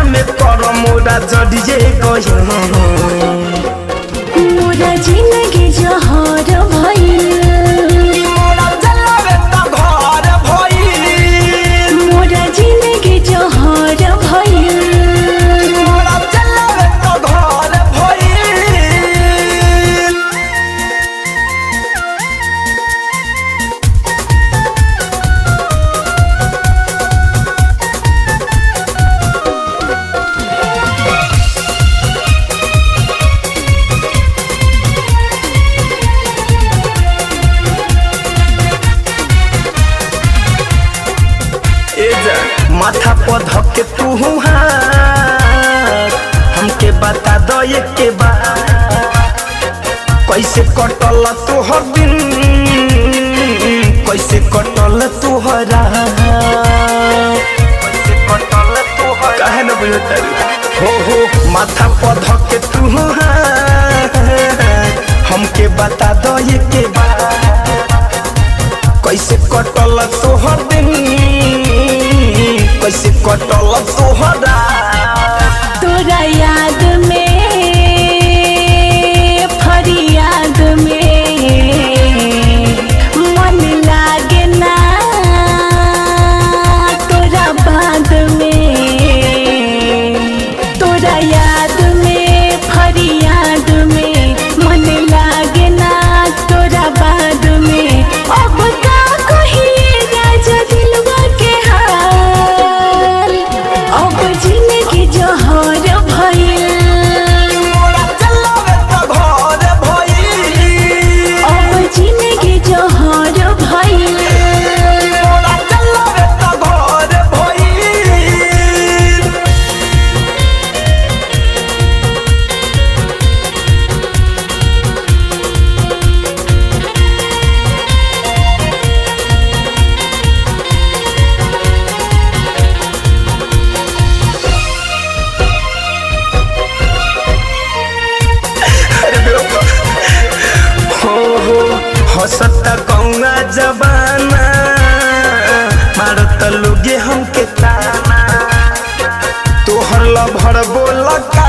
फेरा में कर मोरा जड़िए गयो मोरा जिंदगी जहर भइल मोरा जलावे त घर भइल मोरा जिंदगी जहर भइल मोरा जलावे त घर भइल माथा पर धके तू हमके बता दो के बात कैसे कटल तोहर दिन कैसे कटल तोहरा कैसे कटल तोहर काहे न बुझत हो माथा पर धके तू हमके बता दो के बात कैसे कटल तोहर दिन कैसे कटल तोहरा तोरा याद में फरियाद में मन लागे ना तोरा बाद में तोरा याद में फरियाद में मन लागे ना तोरा बाद में अब का कहिए राजा दिलवा के हाल अब जिंदगी जहर भइल मोरा चलावे त घर भइल अब जिंदगी जहर भइल मोरा चलावे त घर भइल हो हंसता कौआ जबाना मारत लोगे हमके ताना तोहर लभर बोल का